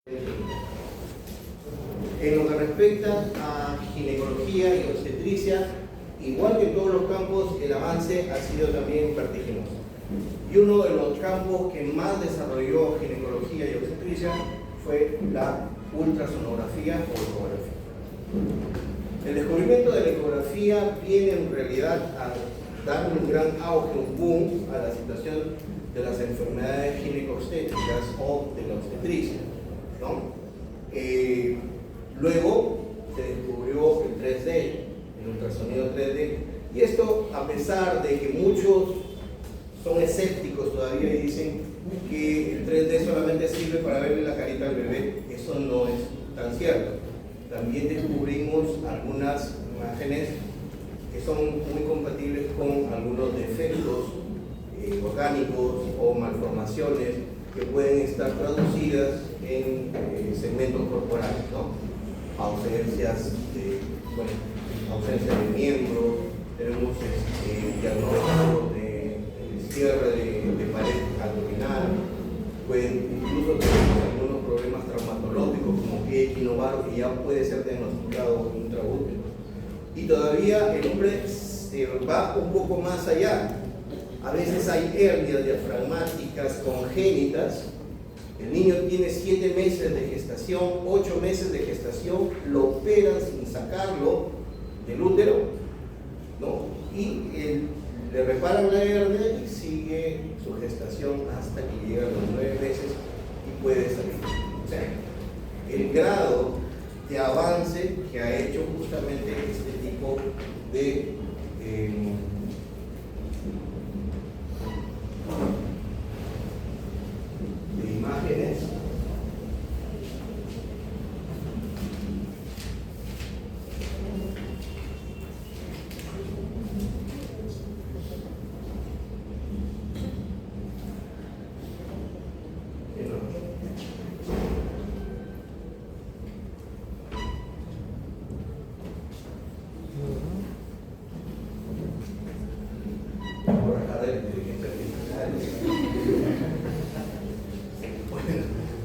En lo que respecta a ginecología y obstetricia, igual que en todos los campos, el avance ha sido también vertiginoso. Y uno de los campos que más desarrolló ginecología y obstetricia fue la ultrasonografía o ecografía. El descubrimiento de la ecografía viene en realidad a dar un gran auge, un boom a la situación de las enfermedades gineco-obstétricas o de la obstetricia, ¿no? Luego se descubrió el 3D, el ultrasonido 3D, y esto a pesar de que muchos son escépticos todavía y dicen que el 3D solamente sirve para verle la carita al bebé. Eso no es tan cierto. También descubrimos algunas imágenes que son muy compatibles con algunos defectos orgánicos o malformaciones que pueden estar traducidas en segmentos corporales, ¿no? Ausencia de miembro, tenemos diagnóstico de cierre de pared abdominal, pueden incluso tener algunos problemas traumatológicos como pie equinovaro que ya puede ser diagnosticado intraútero. Y todavía el hombre va un poco más allá. A veces hay hernias diafragmáticas congénitas. El niño tiene 7 meses de gestación, 8 meses de gestación, lo operan sin sacarlo del útero, ¿no? Y le reparan la hernia y sigue su gestación hasta que llega a los 9 meses y puede salir. O sea, el grado de avance que ha hecho justamente este tipo de imágenes.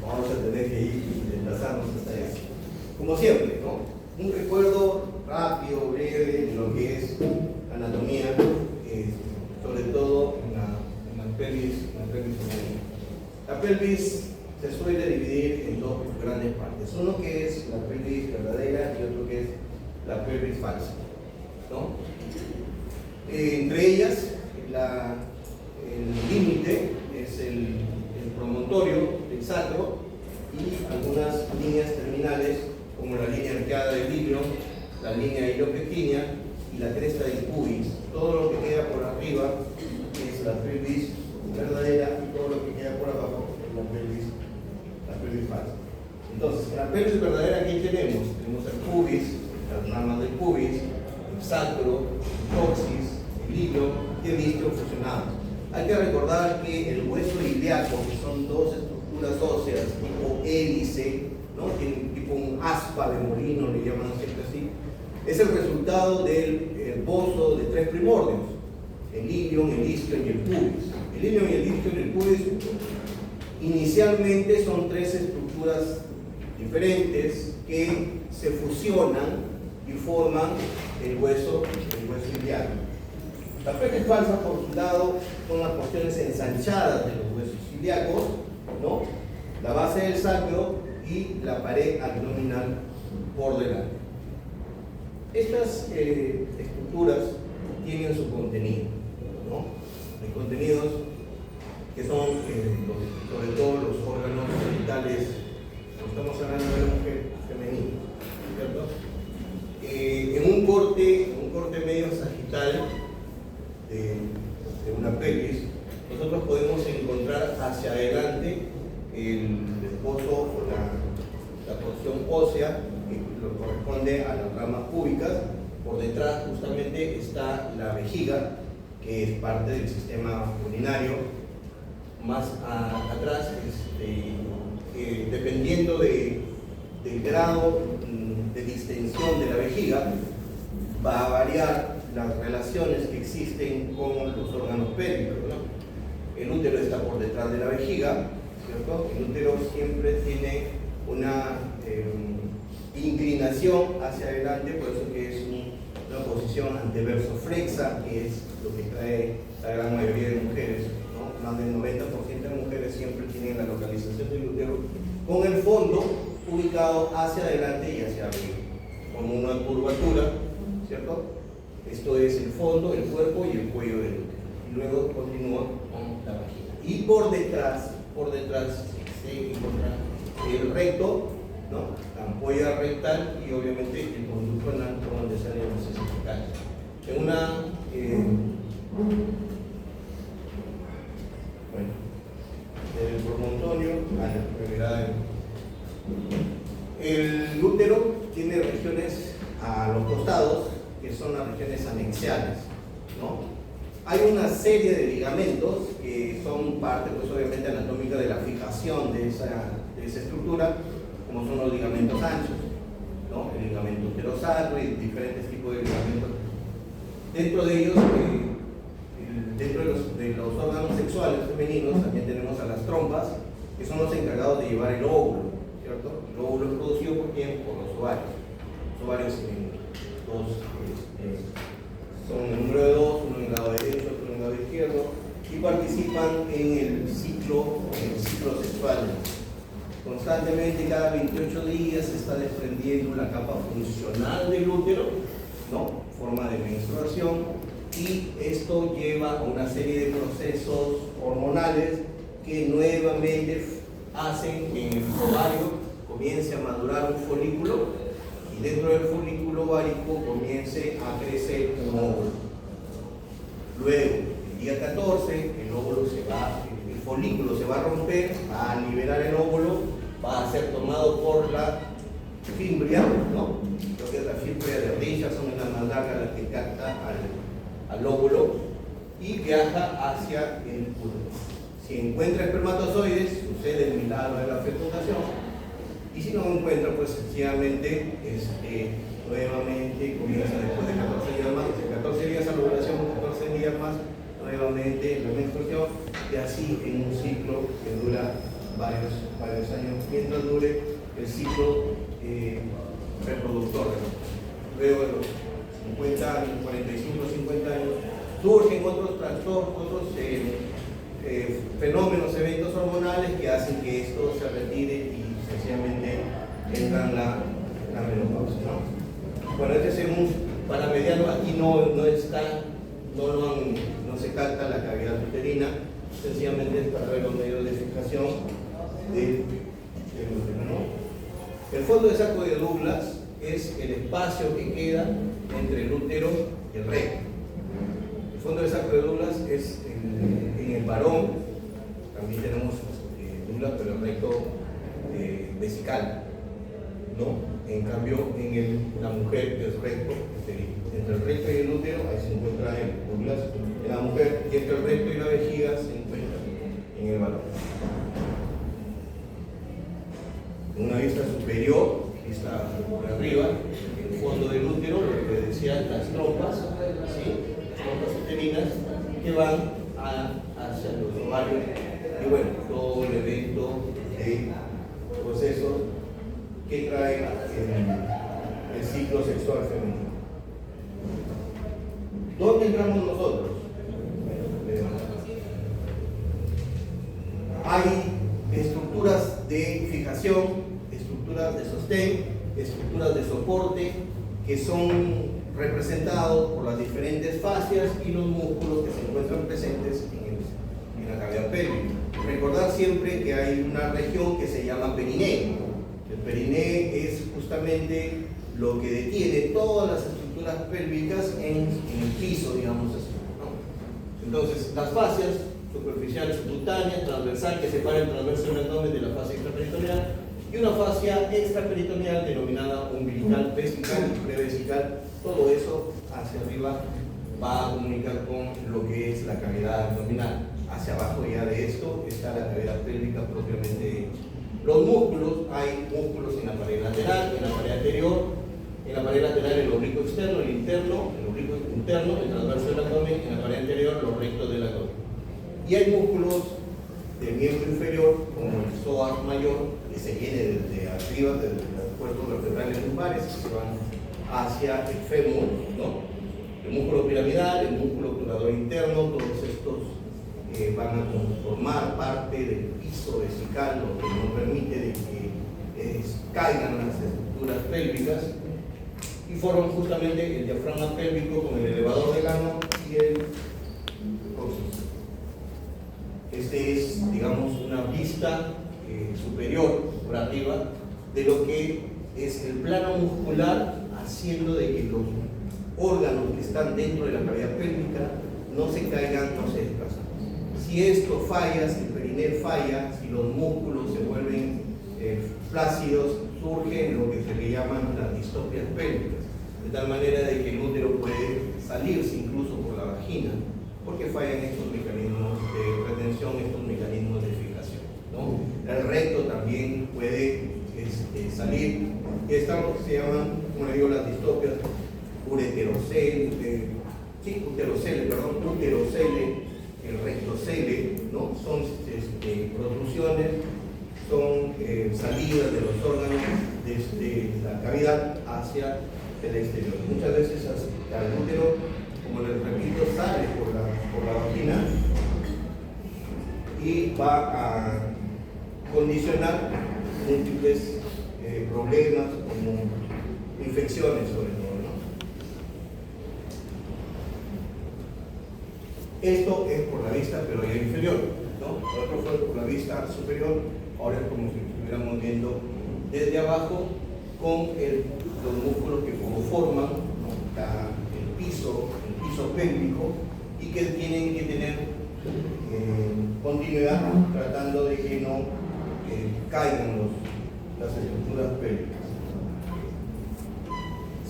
Vamos a tener que ir y desplazarnos hasta allá. Como siempre, ¿no? Un recuerdo rápido, breve de lo que es anatomía, sobre todo en la pelvis femenina. La pelvis se suele dividir en dos grandes partes. Uno que es la pelvis verdadera y otro que es la pelvis falsa, ¿no? Entre ellas, el límite es el promontorio del sacro y algunas líneas terminales como la línea arqueada del ilion, la línea iliopectínea y la cresta del pubis. Todo lo que queda por arriba es la pelvis verdadera y todo lo que queda por abajo es la pelvis falsa. Entonces, en la pelvis verdadera, ¿qué tenemos? Tenemos el pubis, las ramas del pubis, el sacro, el coxis, el ilion y el isquio fusionados. Hay que recordar que el hueso ilíaco, que son dos estructuras óseas tipo hélice, ¿no? Tienen tipo un aspa de molino, le llaman siempre así, es el resultado del pozo de 3 primordios: el ilion, el isquio y el pubis. El ilion, el isquio y el pubis inicialmente son 3 estructuras diferentes que se fusionan y forman el hueso ilíaco. La pelvis falsa, por su lado, son las porciones ensanchadas de los huesos ilíacos, ¿no? La base del sacro y la pared abdominal por delante. Estas estructuras tienen su contenido, ¿no? Hay contenidos que son sobre todo los órganos genitales. Estamos hablando de la mujer femenina, ¿cierto? En un corte medio sagital de una pelvis, nosotros podemos encontrar hacia adelante el esbozo o la porción ósea que corresponde a las ramas púbicas. Por detrás justamente está la vejiga, que es parte del sistema urinario. Más atrás, dependiendo del grado de distensión de la vejiga, va a variar las relaciones que existen con los órganos pélvicos, ¿no? El útero está por detrás de la vejiga, ¿cierto? El útero siempre tiene un una inclinación hacia adelante, por eso que es una posición anteverso flexa, que es lo que trae la gran mayoría de mujeres, ¿no? Más del 90% de mujeres siempre tienen la localización del útero con el fondo ubicado hacia adelante y hacia arriba, con una curvatura, ¿cierto? Esto es el fondo, el cuerpo y el cuello del útero. Y luego continúa con la vagina. Y por detrás se encuentra el recto, ¿no? La ampolla rectal y obviamente el conducto anal por donde salen los heces fecales. En una el promontorio, el útero tiene regiones a los costados que son las regiones anexiales, ¿no? Hay una serie de ligamentos que son parte, pues obviamente, anatómica de la fijación de esa estructura, como son los ligamentos anchos, ¿no? El ligamento uterosacro y diferentes tipos de ligamentos. Dentro de ellos, dentro de los órganos sexuales femeninos, también tenemos a las trompas, que son los encargados de llevar el óvulo, ¿cierto? El óvulo es producido por quién? Por los ovarios. Los ovarios son el número de dos, uno en el lado derecho, otro en el lado izquierdo, y participan en el ciclo sexual. Constantemente, cada 28 días se está desprendiendo la capa funcional del útero, ¿no? Forma de menstruación, y esto lleva a una serie de procesos hormonales que nuevamente hacen que en el ovario comience a madurar un folículo y dentro del folículo ovárico comience a crecer un óvulo. Luego, el día 14, el folículo se va a romper, va a liberar el óvulo, va a ser tomado por la fimbria, ¿no? Lo que es la fimbria de Richardson, es la más larga, la que capta al óvulo y viaja hacia el útero. Si encuentra espermatozoides, sucede el milagro de la fecundación, y si no encuentra, pues sencillamente nuevamente comienza después de 14 días más, 14 días a la ovulación, 14 días más, nuevamente la menstruación, y así en un ciclo que dura varios años, mientras dure el ciclo reproductor. Luego de los 50 años, 45 o 50 años, surgen otros trastornos, otros fenómenos, eventos hormonales que hacen que esto se retire y sencillamente entra en la menopausia, ¿no? Bueno, este es para mediano, aquí no se capta la cavidad uterina, sencillamente es para ver los medios de fijación del útero, ¿no? El fondo de saco de Douglas es el espacio que queda entre el útero y el recto. El fondo de saco de Douglas es en el varón, también tenemos Douglas, pero el recto vesical, ¿no? En cambio, en la mujer es recto uterino. Entre el recto y el útero, ahí se encuentra el Douglas en la mujer, y entre el recto y la vejiga se encuentra en el varón. En una vista superior, está por arriba, el fondo del útero, lo que decían las trompas, ¿sí? Las trompas uterinas que van hacia los ovarios, y bueno, todo el evento de procesos que trae el ciclo sexual femenino. ¿Dónde entramos nosotros? Hay estructuras de fijación, estructuras de sostén, estructuras de soporte que son representados por las diferentes fascias y los músculos que se encuentran presentes en la cavidad pélvica. Recordar siempre que hay una región que se llama perineo. El perineo es justamente lo que detiene todas las estructuras pélvicas en el piso, digamos así, ¿no? Entonces, las fascias superficial, subcutánea, transversal, que separa el transverso del abdomen de la fascia extraperitoneal, y una fascia extraperitoneal denominada umbilical, vesical y prevesical. Todo eso hacia arriba va a comunicar con lo que es la cavidad abdominal. Hacia abajo ya de esto está la cavidad pélvica propiamente hecha. Los músculos, hay músculos en la pared lateral, en la pared anterior, en la pared lateral el oblicuo externo, el interno, el oblicuo interno, el transverso del abdomen, en la pared anterior los rectos del abdomen. Y hay músculos del miembro inferior, como el psoas mayor, que se viene desde arriba arriba de los cuerpos vertebrales lumbares que se van hacia el fémur, ¿no? El músculo piramidal, el músculo obturador interno, todos estos van a conformar parte del piso vesical, lo que no permite de que caigan las estructuras pélvicas, y forman justamente el diafragma pélvico con el elevador del ano y el coxis. Este es, digamos, una vista superior, por arriba, de lo que es el plano muscular, haciendo de que los órganos que están dentro de la cavidad pélvica no se caigan, no se desplazan. Si esto falla, si el perineo falla, si los músculos se vuelven flácidos, surge lo que se le llaman las distopias pélvicas, de tal manera de que el útero puede salirse incluso por la vagina, porque fallan estos mecanismos de retención, estos mecanismos de fijación, ¿no? El recto también puede salir, y estas se llaman, como le digo, las distopias, uterocele, el rectocele, ¿no? Son protrusiones, son salidas de los órganos desde la cavidad hacia el exterior. Muchas veces al útero, como les repito, sale por la vagina y va a condicionar múltiples problemas como infecciones sobre todo, ¿no? Esto es por la vista pero ya inferior, ¿no? Lo otro fue por la vista superior, ahora es como si estuviéramos viendo desde abajo con los músculos que conforman, ¿no? el piso pélvico, y que tienen que tener continuidad tratando de que no caigan las estructuras pélvicas,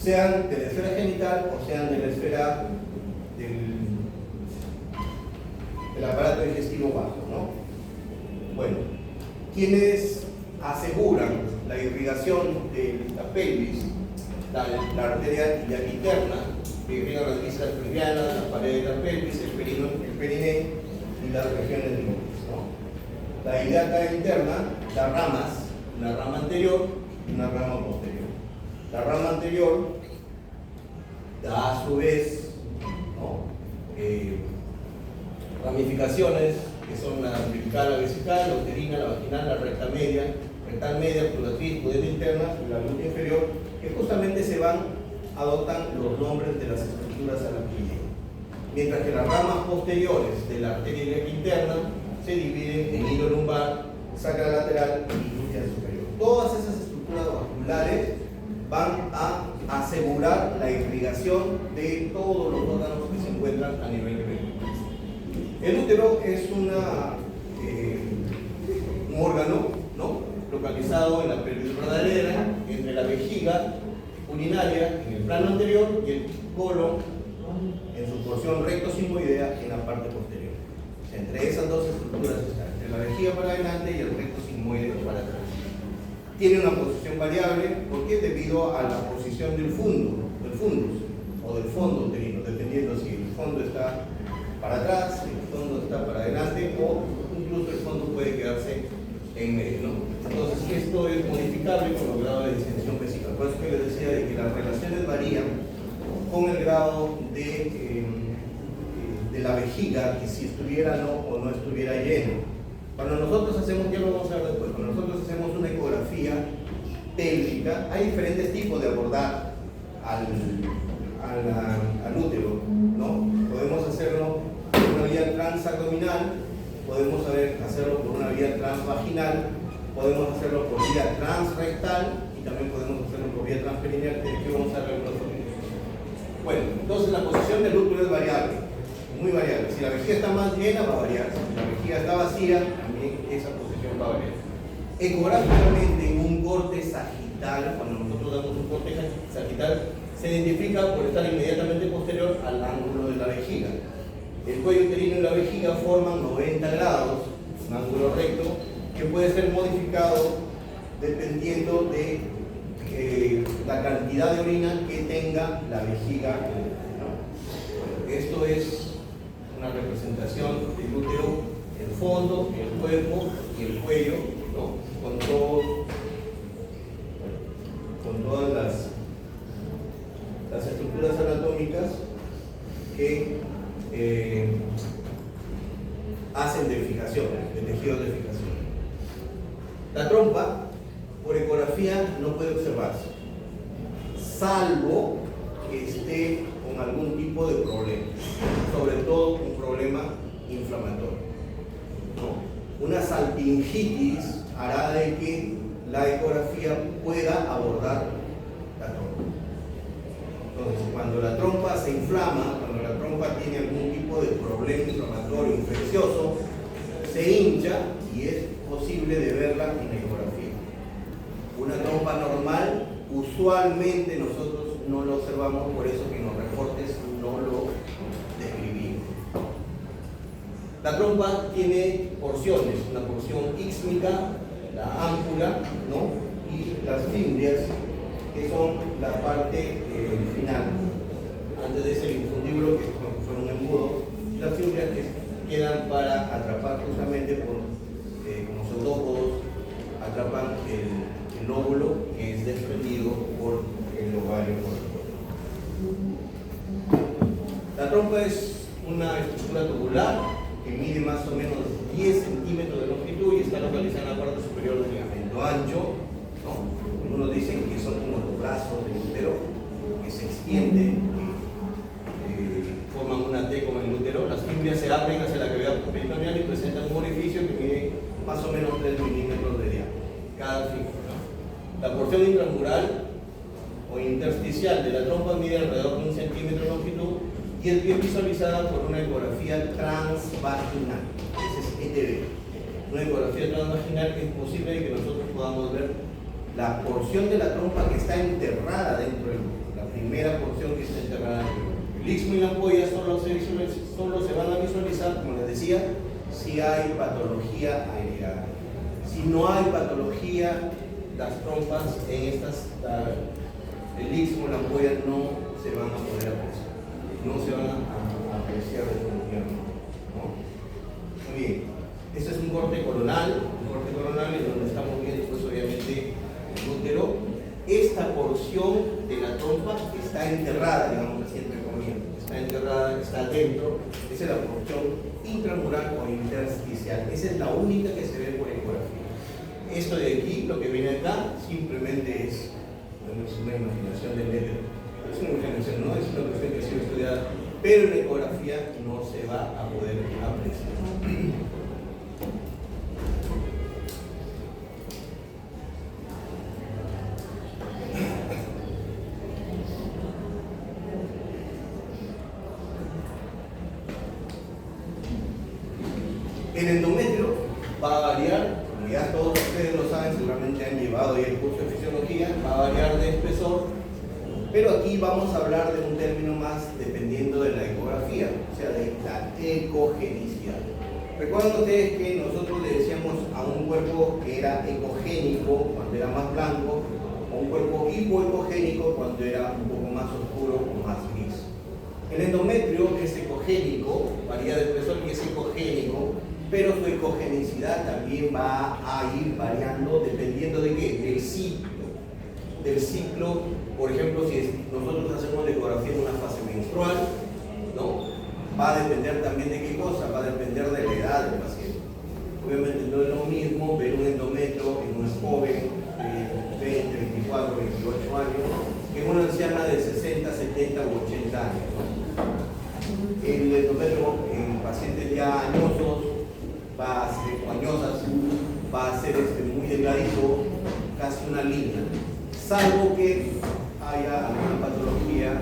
sean de la esfera genital o sean de la esfera del aparato digestivo bajo, ¿no? Bueno, quienes aseguran la irrigación de la pelvis, la arteria iliaca interna, que irriga las vísceras pelvianas, las paredes de la pelvis, el perineo y las regiones de lumbar, ¿no? La iliaca interna da ramas, una rama anterior y una rama posterior. La rama anterior da a su vez, ¿no? Ramificaciones que son la umbilical, la vesical, la uterina, la vaginal, la rectal media, obturatriz, pudenda interna y la glútea inferior, que justamente adoptan los nombres de las estructuras a las que llegan. Mientras que las ramas posteriores de la arteria iliaca interna se dividen en hilo lumbar, sacra lateral y glútea superior. Todas esas estructuras vasculares van a asegurar la irrigación de todos los órganos que se encuentran a nivel pélvico. El útero es un órgano, ¿no? Localizado en la pelvis verdadera, entre la vejiga urinaria en el plano anterior y el colon en su porción recto-sigmoidea en la parte posterior. Entre esas dos estructuras está, entre la vejiga para adelante y el recto-sigmoide para atrás. Tiene una posición variable porque debido a la posición del fundus o del fondo uterino, dependiendo si el fondo está para atrás, si el fondo está para adelante o incluso el fondo puede quedarse en medio, ¿no? Entonces esto es modificable con el grado de distensión vesical. Por eso que les decía de que las relaciones varían con el grado de la vejiga, que si estuviera o no estuviera lleno. Cuando nosotros hacemos, ya lo vamos a ver después, cuando nosotros hacemos una ecografía pélvica, hay diferentes tipos de abordar al útero, ¿no? Podemos hacerlo por una vía transabdominal, podemos hacerlo por una vía transvaginal, podemos hacerlo por vía transrectal y también podemos hacerlo por vía transperineal, que aquí vamos a ver los otros. Bueno, entonces la posición del útero es variable, muy variable. Si la vejiga está más llena, va a variar. Si la vejiga está vacía, también esa posición va a variar. Ecográficamente, en un corte sagital, cuando nosotros damos un corte sagital, se identifica por estar inmediatamente posterior al ángulo de la vejiga. El cuello uterino y la vejiga forman 90 grados, un ángulo recto, que puede ser modificado dependiendo de la cantidad de orina que tenga la vejiga, ¿no? Esto es una representación del útero, el fondo, el cuerpo y el cuello, ¿no? Con todo con todas las estructuras anatómicas que hacen de fijación, de tejidos de fijación. La trompa, por ecografía, no puede observarse, salvo que esté con algún tipo de problema, sobre todo un problema inflamatorio, ¿no? Una salpingitis hará de que la ecografía pueda abordar la trompa. Entonces, cuando la trompa se inflama, cuando la trompa tiene algún tipo de problema inflamatorio infeccioso, se hincha y es posible de verla en ecografía. Una trompa normal, usualmente nosotros no lo observamos, por eso que en los reportes no lo describimos. La trompa tiene porciones, una porción ísmica, la ámpula, ¿no? Y las fimbrias, que son la parte final, antes de ser infundíbulo, que son un embudo, y las fimbrias que quedan para atrapar justamente como pseudópodos, atrapan el óvulo que es desprendido por el ovario. La trompa es una estructura tubular que mide más o menos 10 centímetros de longitud y está localizada en la parte superior del ligamento ancho, ¿no? Algunos dicen que son como los brazos del útero, que se extienden, forman una T con el útero. Las fimbrias se abren hacia la cavidad peritoneal y presentan un orificio que mide más o menos 3 milímetros de diámetro cada fimbria, ¿no? La porción intramural o intersticial de la trompa mide alrededor de 1 centímetro de longitud y es bien visualizada por una ecografía transvaginal. Ese es ETV. Una ecografía transvaginal que es posible de que nosotros podamos ver la porción de la trompa que está enterrada dentro del útero, la primera porción que está enterrada dentro del útero. El istmo y la ampolla solo se van a visualizar, como les decía, si hay patología aireada. Si no hay patología, las trompas en el istmo y la ampolla no se van a poder apreciar. No se van a apreciar definitivamente, ¿no? Muy bien, este es un corte coronal en donde estamos viendo pues obviamente el útero. Esta porción de la trompa está enterrada, digamos así entre comillas, está enterrada, está dentro. Esa es la porción intramural o intersticial. Esa es la única que se ve por ecografía. Esto de aquí, lo que viene acá, simplemente es una imaginación del médico. Es una imaginación, no es una cuestión que ha sido estudiada, pero en ecografía no se va a poder apreciar. El endometrio va a variar, como ya todos ustedes lo saben, seguramente han llevado ya el curso de fisiología, va a variar de espesor. Pero aquí vamos a hablar de un término más dependiendo de la ecografía, o sea, de la ecogenicidad. Recuerden ustedes que nosotros le decíamos a un cuerpo que era ecogénico cuando era más blanco, o un cuerpo hipoecogénico cuando era un poco más oscuro o más gris. El endometrio es ecogénico, varía de espesor y es ecogénico, pero su ecogenicidad también va a ir variando dependiendo de qué, del ciclo. Por ejemplo, si nosotros hacemos la ecografía en una fase menstrual, ¿no? Va a depender también de qué cosa, va a depender de la edad del paciente. Obviamente no es lo mismo ver un endometrio en una joven de 20, 24, 28 años que en una anciana de 60, 70 u 80 años, ¿no? El endometrio en pacientes ya añosos va a ser, o añosas, va a ser muy delgadito, casi una línea, salvo que haya alguna patología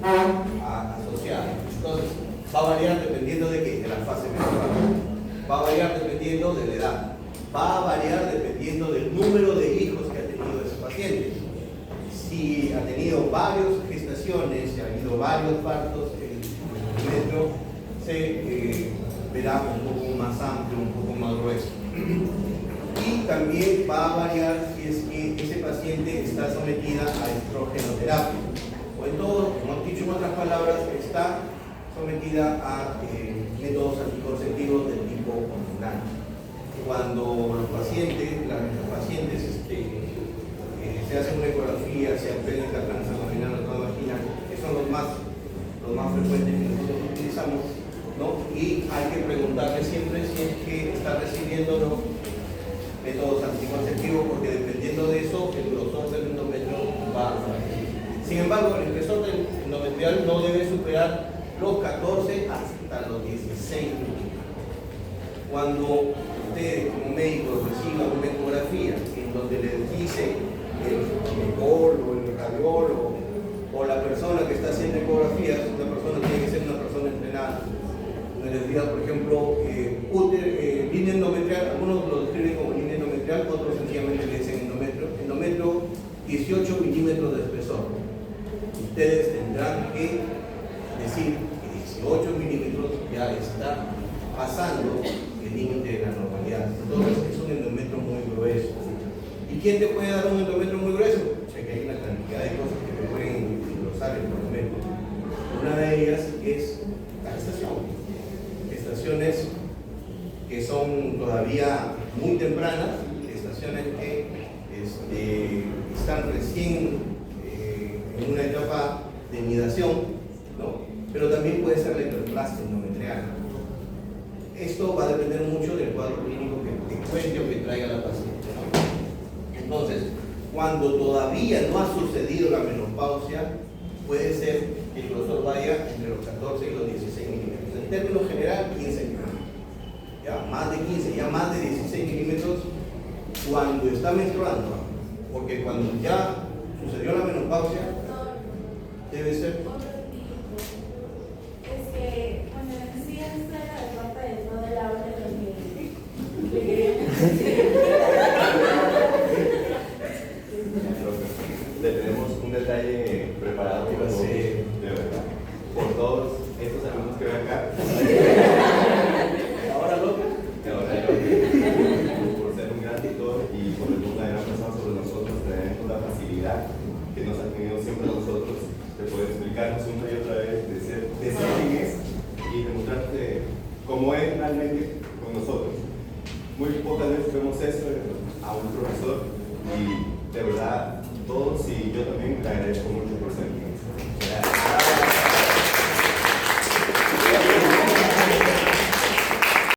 asociada. Entonces, va a variar dependiendo de qué, de la fase menstrual, va a variar dependiendo de la edad, va a variar dependiendo del número de hijos que ha tenido ese paciente. Si ha tenido varias gestaciones, si ha habido varios partos, el endometrio se verá un poco más amplio, un poco más grueso. Y también va a variar si es que ese paciente está sometida a estrogenoterapia. O en todo, como he dicho en otras palabras, está sometida a métodos anticonceptivos del tipo hormonal. Cuando los pacientes se ya sea pélvica, transabdominal o transvaginal, que son los más frecuentes que nosotros utilizamos, ¿no? Y hay que preguntarle siempre si es que está recibiendo los métodos anticonceptivos, porque dependiendo de eso, el grosor del endometrio va a variar. Sin embargo, el espesor del endometrial no debe superar los 14 hasta los 16 milímetros. Cuando usted, como médico, reciba una ecografía en donde le dice el ginecólogo, el radiólogo o la persona que está haciendo ecografías, una persona tiene que ser una persona entrenada. Les diga, por ejemplo, línea endometrial, algunos lo describen como línea endometrial, otros sencillamente le dicen endometrio 18 milímetros de espesor. Ustedes tendrán que decir que 18 milímetros ya está pasando el límite de la normalidad. Entonces es un endometrio muy grueso. ¿Y quién te puede dar un endometrio muy grueso? O sea, que hay una cantidad de cosas que te pueden engrosar el endometrio. Una de ellas es la gestación. Gestaciones que son todavía muy tempranas, gestaciones que están recién en una etapa de nidación, ¿no? Pero también puede ser la hiperplasia endometrial. Esto va a depender mucho del cuadro clínico que cuente o que traiga la paciente, ¿no? Entonces, cuando todavía no ha sucedido la menopausia, puede ser que el grosor vaya entre los 14 y los 16 milímetros. En términos general, 15 milímetros. Ya más de 15, ya más de 16 milímetros cuando está menstruando, porque cuando ya sucedió la menopausia, debe ser. Es que cuando la necesidad está la falta de todo el agua de los que le queríamos decir. Le tenemos un detalle preparado para todos, de verdad, por todos estos alumnos que ven acá. Ahora loca. Por ser un gran tutor y por una gran persona sobre nosotros, tenemos la facilidad que nos ha tenido siempre nosotros de poder explicarnos una y otra vez, de ser quién es y demostrarte cómo es realmente con nosotros. Muy pocas veces vemos eso a un profesor y de verdad todos y yo también le agradezco mucho por ser aquí. Gracias.